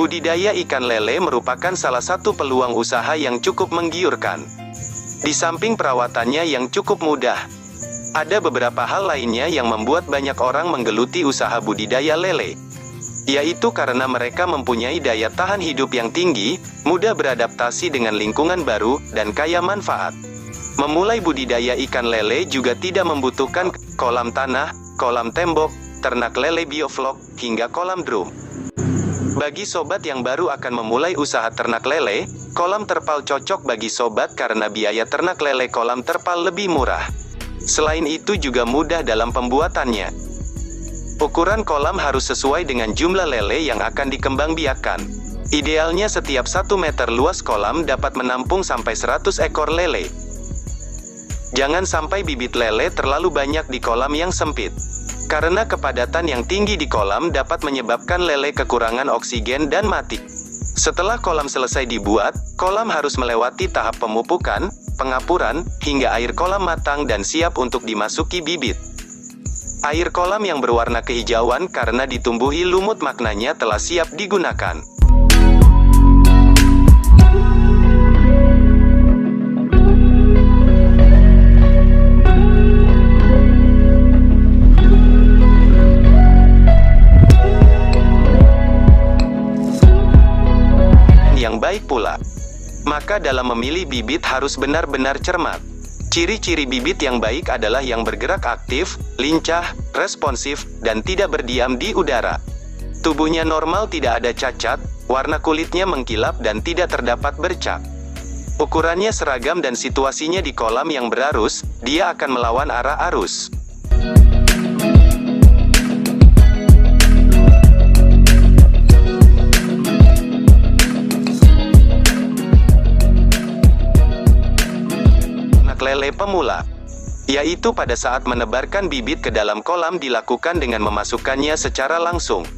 Budidaya ikan lele merupakan salah satu peluang usaha yang cukup menggiurkan. Di samping perawatannya yang cukup mudah, ada beberapa hal lainnya yang membuat banyak orang menggeluti usaha budidaya lele, yaitu karena mereka mempunyai daya tahan hidup yang tinggi, mudah beradaptasi dengan lingkungan baru, dan kaya manfaat. Memulai budidaya ikan lele juga tidak membutuhkan kolam tanah, kolam tembok, ternak lele bioflok, hingga kolam drum. Bagi sobat yang baru akan memulai usaha ternak lele, kolam terpal cocok bagi sobat karena biaya ternak lele kolam terpal lebih murah. Selain itu juga mudah dalam pembuatannya. Ukuran kolam harus sesuai dengan jumlah lele yang akan dikembangbiakan. Idealnya setiap 1 meter luas kolam dapat menampung sampai 100 ekor lele. Jangan sampai bibit lele terlalu banyak di kolam yang sempit, karena kepadatan yang tinggi di kolam dapat menyebabkan lele kekurangan oksigen dan mati. Setelah kolam selesai dibuat, kolam harus melewati tahap pemupukan, pengapuran, hingga air kolam matang dan siap untuk dimasuki bibit. Air kolam yang berwarna kehijauan karena ditumbuhi lumut maknanya telah siap digunakan. Yang baik pula. Maka dalam memilih bibit harus benar-benar cermat. Ciri-ciri bibit yang baik adalah yang bergerak aktif, lincah, responsif, dan tidak berdiam di udara. Tubuhnya normal, tidak ada cacat, warna kulitnya mengkilap dan tidak terdapat bercak. Ukurannya seragam dan situasinya di kolam yang berarus, dia akan melawan arah arus. Lele pemula, yaitu pada saat menebarkan bibit ke dalam kolam dilakukan dengan memasukkannya secara langsung.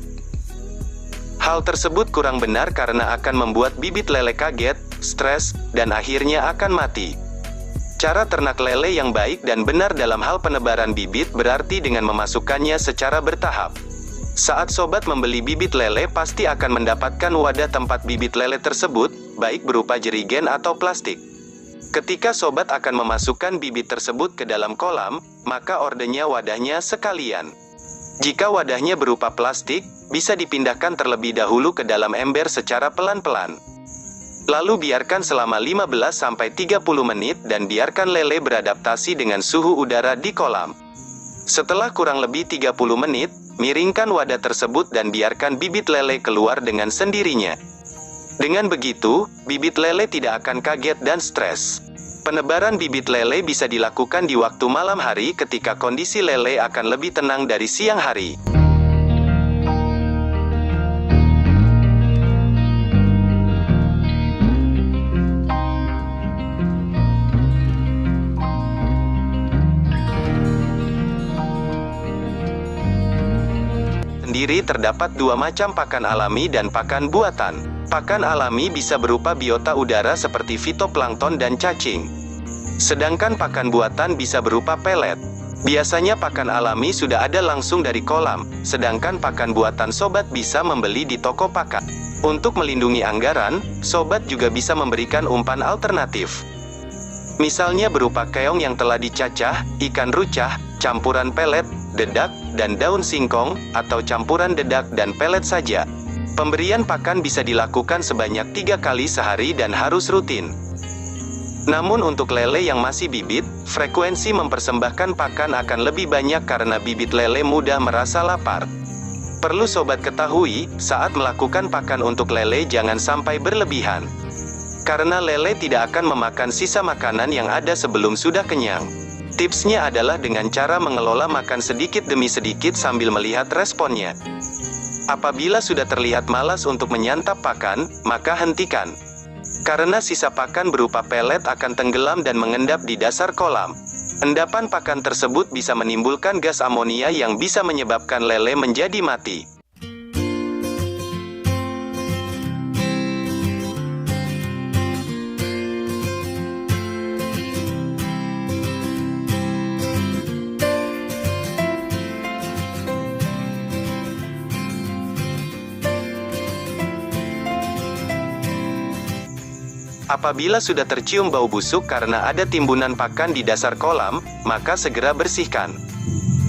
Hal tersebut kurang benar karena akan membuat bibit lele kaget, stres, dan akhirnya akan mati. Cara ternak lele yang baik dan benar dalam hal penebaran bibit berarti dengan memasukkannya secara bertahap. Saat sobat membeli bibit lele pasti akan mendapatkan wadah tempat bibit lele tersebut, baik berupa jerigen atau plastik. Ketika sobat akan memasukkan bibit tersebut ke dalam kolam, maka ordenya wadahnya sekalian. Jika wadahnya berupa plastik, bisa dipindahkan terlebih dahulu ke dalam ember secara pelan-pelan. Lalu biarkan selama 15-30 menit dan biarkan lele beradaptasi dengan suhu udara di kolam. Setelah kurang lebih 30 menit, miringkan wadah tersebut dan biarkan bibit lele keluar dengan sendirinya. Dengan begitu, bibit lele tidak akan kaget dan stres. Penebaran bibit lele bisa dilakukan di waktu malam hari ketika kondisi lele akan lebih tenang dari siang hari. Sendiri terdapat dua macam pakan alami dan pakan buatan. Pakan alami bisa berupa biota udara seperti fitoplankton dan cacing. Sedangkan pakan buatan bisa berupa pelet. Biasanya pakan alami sudah ada langsung dari kolam, sedangkan pakan buatan sobat bisa membeli di toko pakan. Untuk melindungi anggaran, sobat juga bisa memberikan umpan alternatif. Misalnya berupa keong yang telah dicacah, ikan rucah, campuran pelet, dedak, dan daun singkong, atau campuran dedak dan pelet saja. Pemberian pakan bisa dilakukan sebanyak 3 kali sehari dan harus rutin. Namun untuk lele yang masih bibit, frekuensi mempersembahkan pakan akan lebih banyak karena bibit lele mudah merasa lapar. Perlu sobat ketahui, saat melakukan pakan untuk lele jangan sampai berlebihan. Karena lele tidak akan memakan sisa makanan yang ada sebelum sudah kenyang. Tipsnya adalah dengan cara mengelola makan sedikit demi sedikit sambil melihat responnya. Apabila sudah terlihat malas untuk menyantap pakan, maka hentikan. Karena sisa pakan berupa pelet akan tenggelam dan mengendap di dasar kolam. Endapan pakan tersebut bisa menimbulkan gas amonia yang bisa menyebabkan lele menjadi mati. Apabila sudah tercium bau busuk karena ada timbunan pakan di dasar kolam, maka segera bersihkan.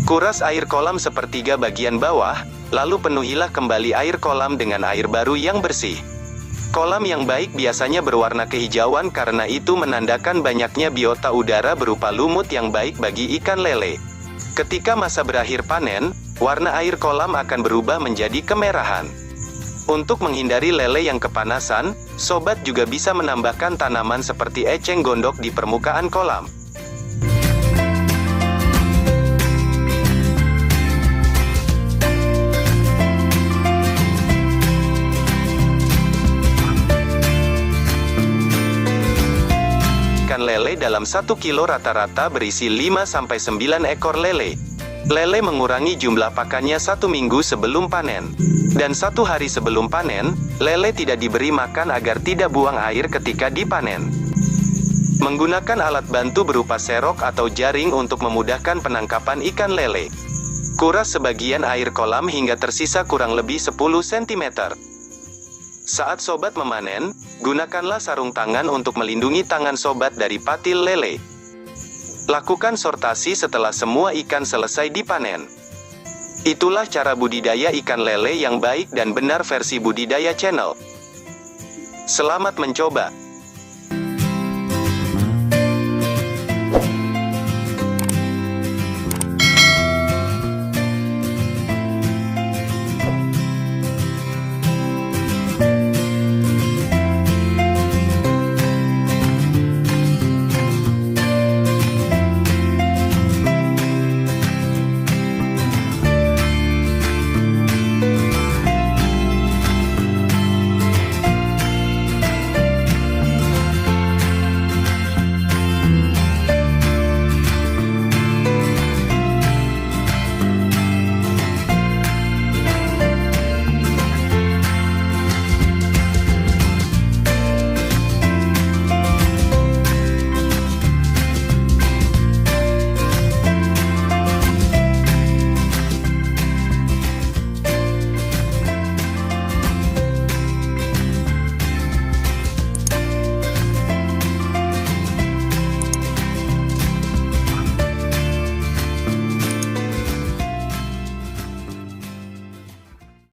Kuras air kolam sepertiga bagian bawah, lalu penuhilah kembali air kolam dengan air baru yang bersih. Kolam yang baik biasanya berwarna kehijauan karena itu menandakan banyaknya biota udara berupa lumut yang baik bagi ikan lele. Ketika masa berakhir panen, warna air kolam akan berubah menjadi kemerahan. Untuk menghindari lele yang kepanasan, sobat juga bisa menambahkan tanaman seperti eceng gondok di permukaan kolam. Ikan lele dalam 1 kilo rata-rata berisi 5-9 ekor lele. Lele mengurangi jumlah pakannya 1 minggu sebelum panen. Dan 1 hari sebelum panen, lele tidak diberi makan agar tidak buang air ketika dipanen. Menggunakan alat bantu berupa serok atau jaring untuk memudahkan penangkapan ikan lele. Kuras sebagian air kolam hingga tersisa kurang lebih 10 cm. Saat sobat memanen, gunakanlah sarung tangan untuk melindungi tangan sobat dari patil lele. Lakukan sortasi setelah semua ikan selesai dipanen. Itulah cara budidaya ikan lele yang baik dan benar versi Budidaya Channel. Selamat mencoba!